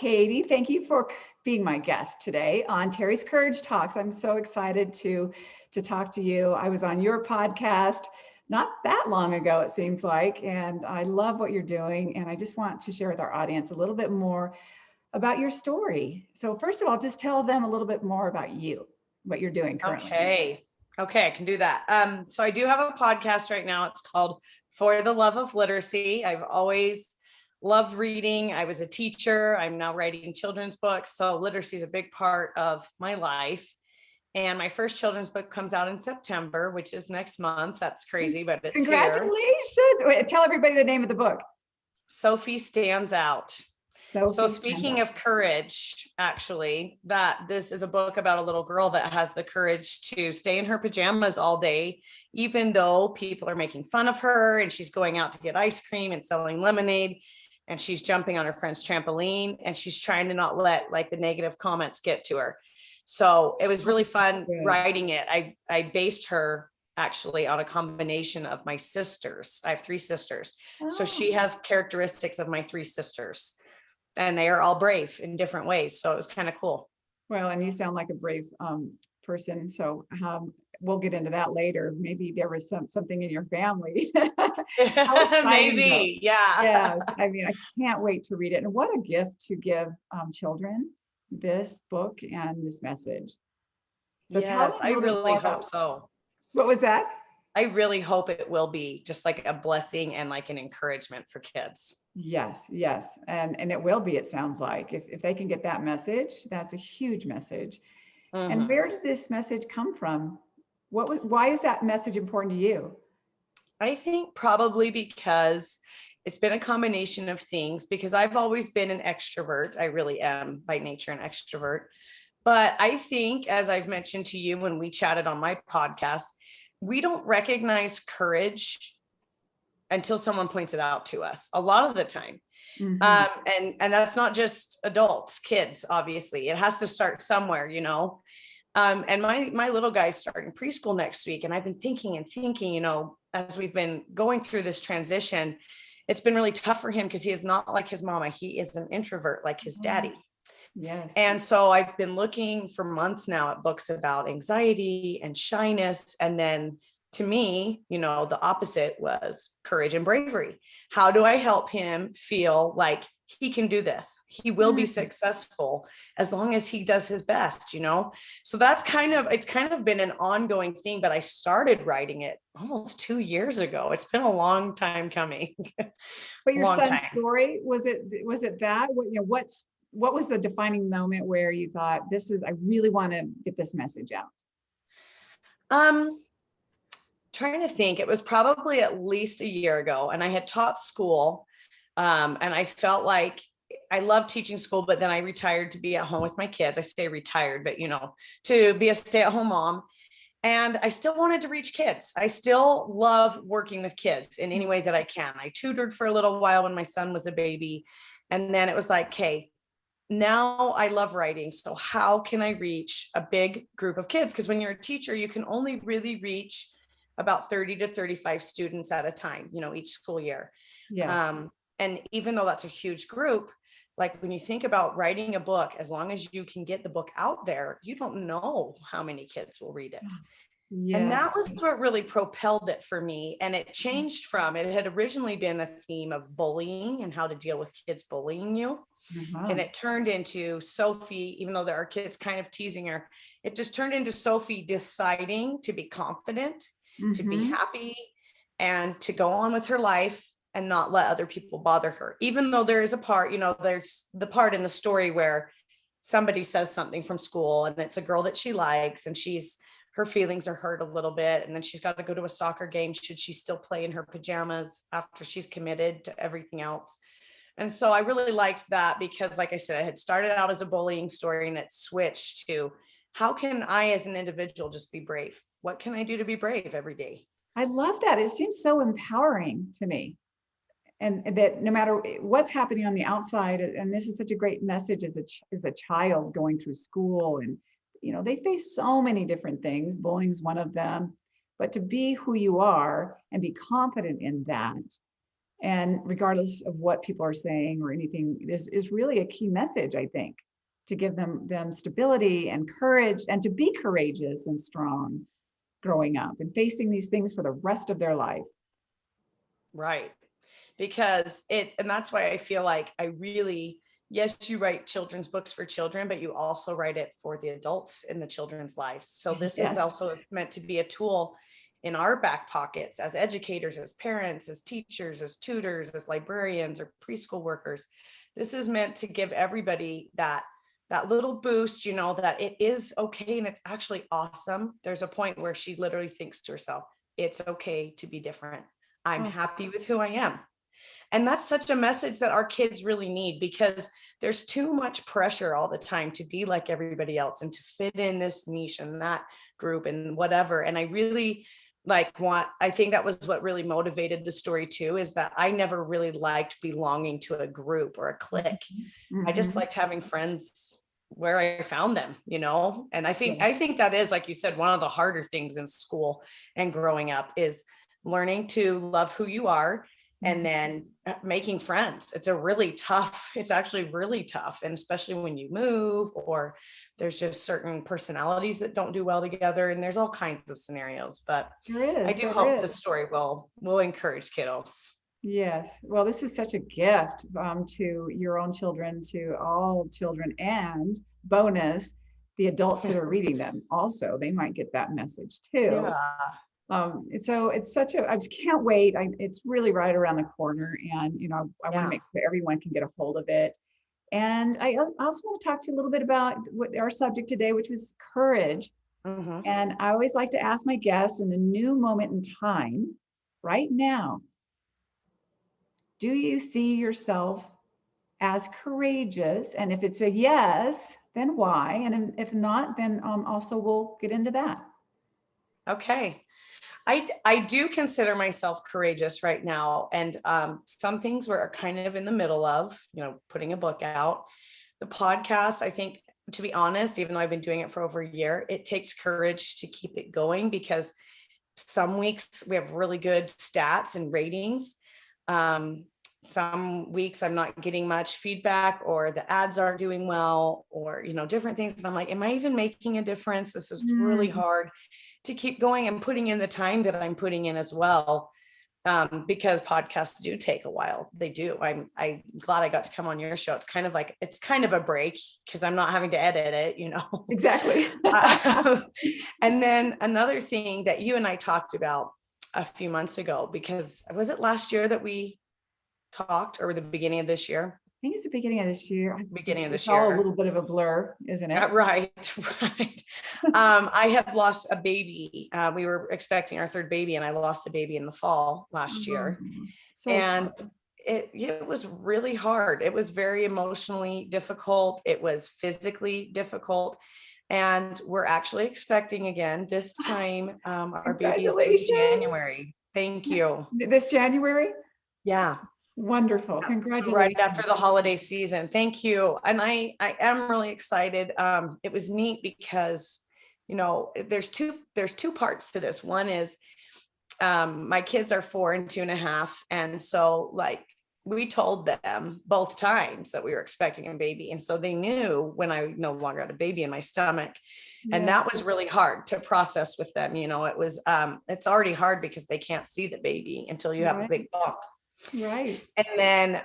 Katie. Thank you for being my guest today on Terry's Courage Talks. I'm so excited to talk to you. I was on your podcast not that long ago, it seems like, and I love what you're doing. And I just want to share with our audience a little bit more about your story. So first of all, just tell them a little bit more about you, what you're doing currently. Okay, I can do that. So I do have a podcast right now. It's called For the Love of Literacy. I've always loved reading. I was a teacher. I'm now writing children's books. So literacy is a big part of my life. And my first children's book comes out in September, which is next month. That's crazy, but it's Congratulations. here. Wait, tell everybody the name of the book. Sophie Stands Out. So Sophie speaking of courage, actually, that this is a book about a little girl that has the courage to stay in her pajamas all day, even though people are making fun of her and she's going out to get ice cream and selling lemonade and she's jumping on her friend's trampoline and she's trying to not let like the negative comments get to her. So it was really fun writing it. I based her actually on a combination of my sisters. I have 3 sisters. So she has characteristics of my 3 sisters. And they are all brave in different ways. So it was kind of cool. Well, and you sound like a brave person. So we'll get into that later. Maybe there was something in your family. Maybe, yeah. Yeah. I mean, I can't wait to read it. And what a gift to give children this book and this message. So yes, I really hope so. What was that? I really hope it will be just like a blessing and like an encouragement for kids. Yes. And it will be, it sounds like. If they can get that message, that's a huge message. Mm-hmm. And where did this message come from? Why is that message important to you? I think probably because it's been a combination of things, because I've always been an extrovert. I really am by nature an extrovert. But I think, as I've mentioned to you when we chatted on my podcast, we don't recognize courage until someone points it out to us a lot of the time. Mm-hmm. And that's not just adults, kids, obviously. It has to start somewhere, you know. And my little guy's starting preschool next week. And I've been thinking, you know, as we've been going through this transition, it's been really tough for him because he is not like his mama. He is an introvert like his daddy. Yes. And so I've been looking for months now at books about anxiety and shyness. And then to me, you know, the opposite was courage and bravery. How do I help him feel like he can do this? He will be successful as long as he does his best, you know? So it's kind of been an ongoing thing, but I started writing it almost 2 years ago. It's been a long time coming. But your son's story, was it that? What was the defining moment where you thought, I really want to get this message out? Trying to think, it was probably at least a year ago, and I had taught school, and I felt like I loved teaching school, but then I retired to be at home with my kids. I stay retired, but you know, to be a stay-at-home mom. And I still wanted to reach kids. I still love working with kids in any way that I can. I tutored for a little while when my son was a baby. And then it was like, okay, now I love writing. So how can I reach a big group of kids? Because when you're a teacher, you can only really reach about 30 to 35 students at a time, you know, each school year. Yeah. And even though that's a huge group, like when you think about writing a book, as long as you can get the book out there, you don't know how many kids will read it. Yeah. And that was what really propelled it for me. And it changed from, it had originally been a theme of bullying and how to deal with kids bullying you. Mm-hmm. And it turned into Sophie, even though there are kids kind of teasing her, it just turned into Sophie deciding to be confident, to be happy, and to go on with her life and not let other people bother her. Even though there is a part, you know, there's the part in the story where somebody says something from school and it's a girl that she likes and her feelings are hurt a little bit. And then she's got to go to a soccer game. Should she still play in her pajamas after she's committed to everything else? And so I really liked that because, like I said, I had started out as a bullying story and it switched to how can I as an individual just be brave? What can I do to be brave every day? I love that. It seems so empowering to me. And that no matter what's happening on the outside, and this is such a great message as a child going through school, and you know, they face so many different things. Bullying's one of them, but to be who you are and be confident in that, And regardless of what people are saying or anything, this is really a key message, I think, to give them stability and courage, and to be courageous and strong growing up and facing these things for the rest of their life. Right. Because and that's why I feel like I really, yes, you write children's books for children, but you also write it for the adults in the children's lives. So this is Yes. also meant to be a tool in our back pockets as educators, as parents, as teachers, as tutors, as librarians or preschool workers. This is meant to give everybody that little boost, that it is okay and it's actually awesome. There's a point where she literally thinks to herself, it's okay to be different. I'm Oh, happy with who I am. And that's such a message that our kids really need, because there's too much pressure all the time to be like everybody else and to fit in this niche and that group and whatever. And I really I think that was what really motivated the story too, is that I never really liked belonging to a group or a clique. I just liked having friends where I found them, and I think that is, like you said, one of the harder things in school and growing up is learning to love who you are and then making friends. It's actually really tough. And especially when you move, or there's just certain personalities that don't do well together. And there's all kinds of scenarios, but I do hope this story will encourage kiddos. Yes. Well, this is such a gift to your own children, to all children, and bonus, the adults that are reading them also, they might get that message too. Yeah. So it's I just can't wait. It's really right around the corner, and I want to make sure everyone can get a hold of it. And I also want to talk to you a little bit about what our subject today, which was courage. And I always like to ask my guests, in a new moment in time, right now, do you see yourself as courageous? And if it's a yes, then why? And if not, then also we'll get into that. Okay. I do consider myself courageous right now. And some things we're kind of in the middle of, putting a book out. The podcast, I think, to be honest, even though I've been doing it for over a year, it takes courage to keep it going, because some weeks we have really good stats and ratings. Some weeks I'm not getting much feedback, or the ads aren't doing well, or, different things. And I'm like, am I even making a difference? This is really hard to keep going and putting in the time that I'm putting in as well. Because podcasts do take a while. They do. I'm glad I got to come on your show. It's kind of a break, because I'm not having to edit it, Exactly. And then another thing that you and I talked about a few months ago, because was it last year that we talked, or the beginning of this year? I think it's the beginning of this year. It's all a little bit of a blur, isn't it? Right. I had lost a baby. We were expecting our third baby, and I lost a baby in the fall last year. And it was really hard. It was very emotionally difficult. It was physically difficult. And we're actually expecting again this time. Our baby is due January. Thank you. This January? Yeah. Wonderful. Congratulations. So right after the holiday season. Thank you. And I am really excited. It was neat because, there's two parts to this. One is my kids are 4 and 2.5. And so we told them both times that we were expecting a baby. And so they knew when I no longer had a baby in my stomach. And that was really hard to process with them. It was, it's already hard because they can't see the baby until you have a big bump. Right. And then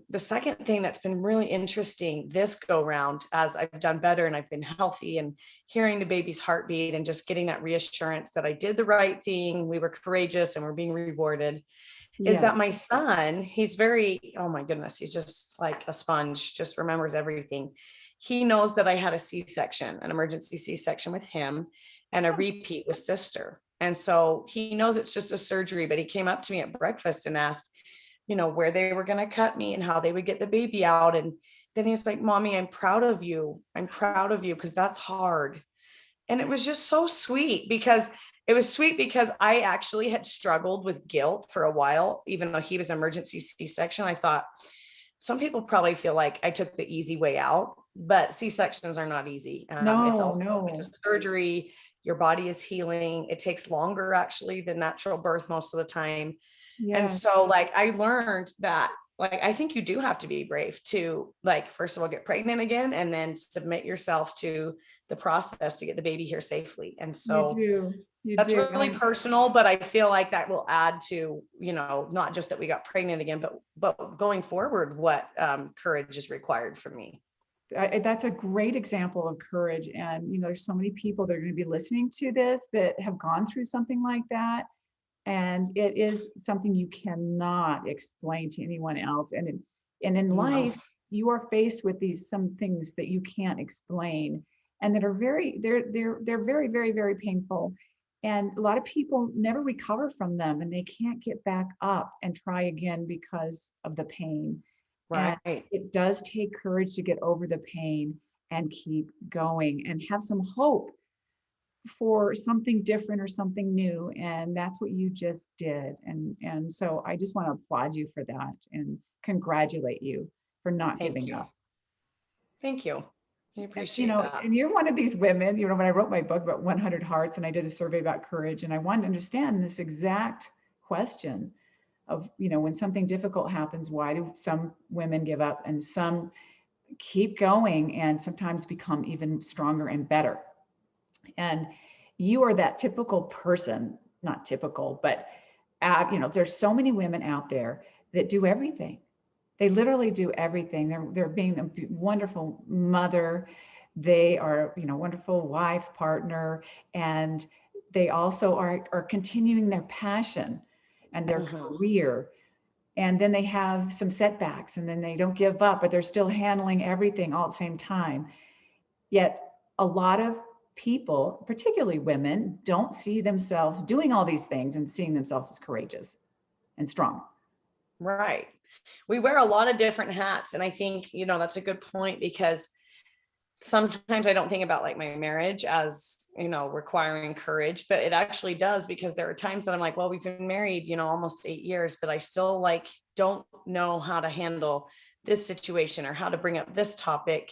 the second thing that's been really interesting this go round, as I've done better and I've been healthy, and hearing the baby's heartbeat and just getting that reassurance that I did the right thing, we were courageous and we're being rewarded, is that my son, he's very, oh my goodness, he's just like a sponge, just remembers everything. He knows that I had a C-section, an emergency C-section with him, and a repeat with sister. And so he knows it's just a surgery, but he came up to me at breakfast and asked, where they were going to cut me and how they would get the baby out. And then he was like, Mommy, I'm proud of you. I'm proud of you, because that's hard. And it was just so sweet, because I actually had struggled with guilt for a while, even though he was emergency C-section. I thought some people probably feel like I took the easy way out, but C-sections are not easy. It's a surgery. Your body is healing. It takes longer actually than natural birth most of the time. And Yes. so like, I learned that, like, I think you do have to be brave to, like, first of all, get pregnant again, and then submit yourself to the process to get the baby here safely. And You so do. You that's do. really personal, but I feel like that will add to, not just that we got pregnant again, but going forward, what courage is required from me. That's a great example of courage. And, there's so many people that are going to be listening to this that have gone through something like that. And it is something you cannot explain to anyone else. And in No. life, you are faced with some things that you can't explain and that are they're very, very, very painful. And a lot of people never recover from them and they can't get back up and try again because of the pain. And Right. it does take courage to get over the pain and keep going and have some hope for something different or something new. And that's what you just did. And so I just want to applaud you for that and congratulate you for not Thank giving you. up. Thank you. I And, appreciate that. and you're one of these women, when I wrote my book about 100 Hearts and I did a survey about courage, and I wanted to understand this exact question of, when something difficult happens, why do some women give up and some keep going and sometimes become even stronger and better? And you are that typical person, not typical, but there's so many women out there that do everything. They literally do everything. They're being a wonderful mother. They are, wonderful wife, partner, and they also are continuing their passion and their Mhm. career. And then they have some setbacks and then they don't give up, but they're still handling everything all at the same time. Yet a lot of people, particularly women, don't see themselves doing all these things and seeing themselves as courageous and strong. Right. We wear a lot of different hats. And I think, that's a good point, because sometimes I don't think about like my marriage as, requiring courage, but it actually does, because there are times that I'm like, well, we've been married, almost 8 years, but I still like don't know how to handle this situation or how to bring up this topic.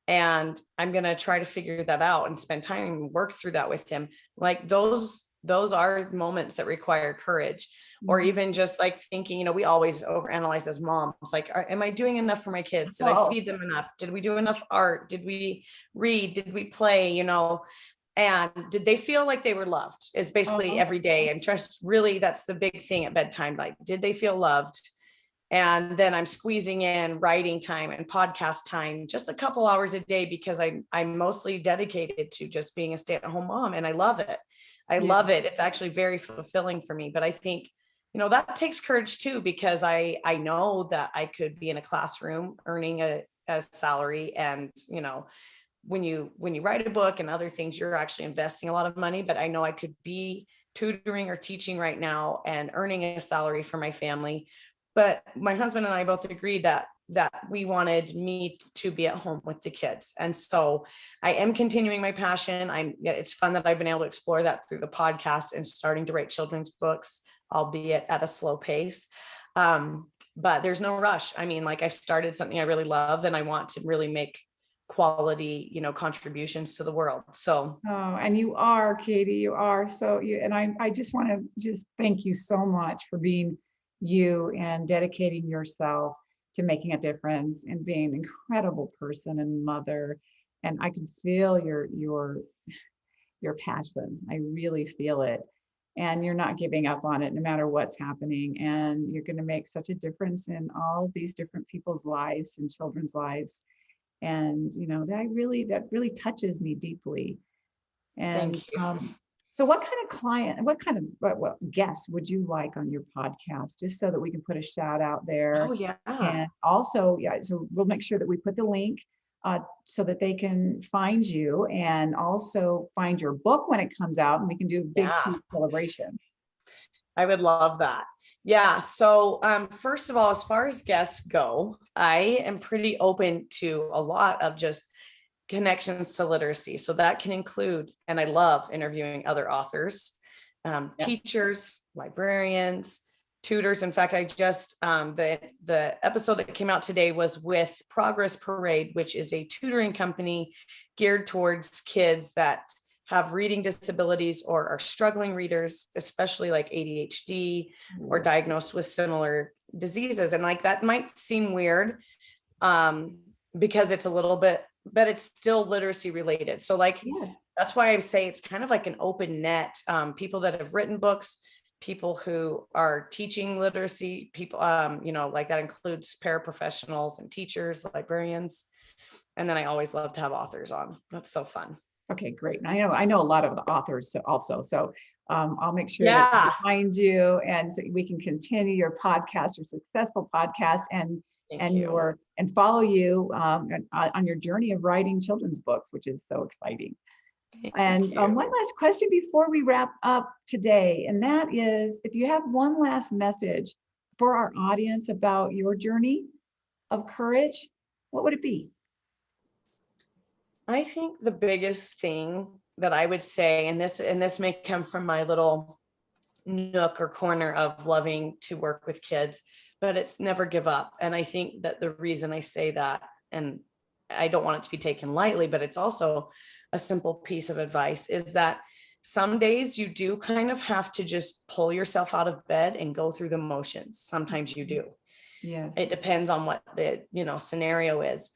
And I'm going to try to figure that out and spend time and work through that with him. Like those are moments that require courage. Or Mhm. even just like thinking, we always overanalyze as moms, like, am I doing enough for my kids? Did I Oh, feed them enough? Did we do enough art? Did we read? Did we play? And did they feel like they were loved? Is basically oh, every day. And trust, really, that's the big thing at bedtime. Like, did they feel loved? And then I'm squeezing in writing time and podcast time, just a couple hours a day, because I'm mostly dedicated to just being a stay-at-home mom, and I love it. I yeah. love it. It's actually very fulfilling for me. But I think, that takes courage too, because I know that I could be in a classroom earning a salary, and when you write a book and other things, you're actually investing a lot of money. But I know I could be tutoring or teaching right now and earning a salary for my family. But my husband and I both agreed that we wanted me to be at home with the kids. And so I am continuing my passion. It's fun that I've been able to explore that through the podcast and starting to write children's books, albeit at a slow pace. But there's no rush. I mean, like, I've started something I really love, and I want to really make quality, contributions to the world. So Oh, and you are, Katie, you are. So and I just want to just thank you so much for being you and dedicating yourself to making a difference and being an incredible person and mother. And I can feel your passion. I really feel it. And you're not giving up on it no matter what's happening. And you're going to make such a difference in all these different people's lives and children's lives. And that really touches me deeply. And thank you. so what kind of client, what kind of what guests would you like on your podcast, just so that we can put a shout out Oh there? yeah. And also, yeah, so we'll make sure that we put the link so that they can find you and also find your book when it comes out, and we can do a big, Yeah. huge celebration. I would love that. Yeah. So, first of all, as far as guests go, I am pretty open to a lot of just connections to literacy. So that can include, and I love interviewing other authors, Yes. teachers, librarians, tutors. In fact, I just the episode that came out today was with Progress Parade, which is a tutoring company geared towards kids that have reading disabilities or are struggling readers, especially like ADHD or diagnosed with similar diseases. And like, that might seem weird because it's a little bit, but it's still literacy related. So like, Yes. that's why I say it's kind of like an open net. People that have written books, people who are teaching literacy, people, like that includes paraprofessionals and teachers, librarians. And then I always love to have authors on. That's so fun. Okay, great. And I know a lot of the authors also. So I'll make sure that Yeah. we find you, and so we can continue your podcast, your successful podcast, and Thank you. follow you on your journey of writing children's books, which is so exciting. Thank And you. one last question before we wrap up today, and that is, if you have one last message for our audience about your journey of courage, what would it be? I think the biggest thing that I would say, and this may come from my little nook or corner of loving to work with kids, but it's never give up. And I think that the reason I say that, and I don't want it to be taken lightly, but it's also a simple piece of advice, is that some days you do kind of have to just pull yourself out of bed and go through the motions. Sometimes you do. Yes. It depends on what the, scenario is.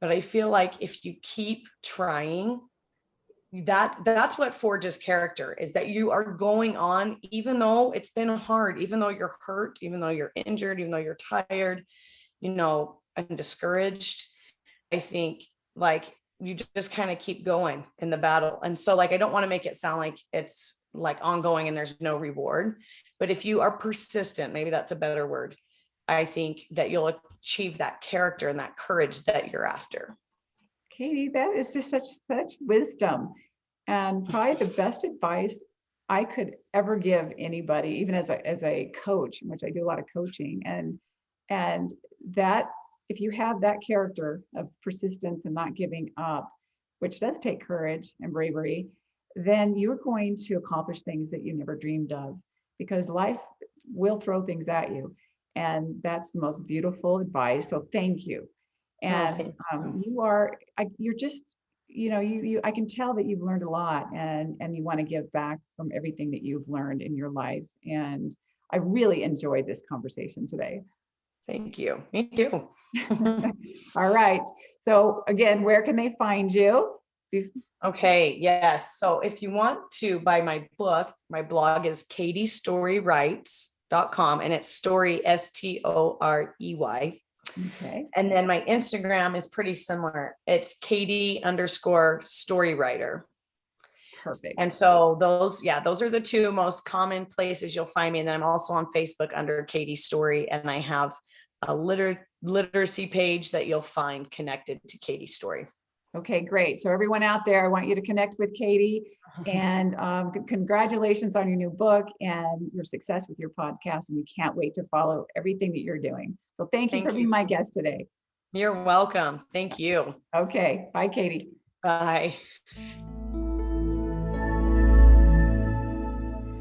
But I feel like if you keep trying, that's what forges character, is that you are going on, even though it's been hard, even though you're hurt, even though you're injured, even though you're tired, and discouraged. I think like you just kind of keep going in the battle. And so like, I don't want to make it sound like it's like ongoing and there's no reward, but if you are persistent, maybe that's a better word, I think that you'll achieve that character and that courage that you're after. Katie, that is just such wisdom, and probably the best advice I could ever give anybody, even as a coach, which I do a lot of coaching, and that if you have that character of persistence and not giving up, which does take courage and bravery, then you're going to accomplish things that you never dreamed of, because life will throw things at you. And that's the most beautiful advice. So thank you. And you're just, I can tell that you've learned a lot, and you want to give back from everything that you've learned in your life. And I really enjoyed this conversation today. Thank you. Me too. All right. So again, where can they find you? Okay. Yes. So if you want to buy my book, my blog is katiestorywrites.com, and it's Storey, Storey. Okay. And then my Instagram is pretty similar. It's Katie_storywriter. Perfect. And so those are the two most common places you'll find me. And then I'm also on Facebook under Katie Storey, and I have a literacy page that you'll find connected to Katie Storey. Okay, great. So everyone out there, I want you to connect with Katie, and congratulations on your new book and your success with your podcast. And we can't wait to follow everything that you're doing. So thank you for being my guest today. You're welcome. Thank you. Okay. Bye, Katie. Bye.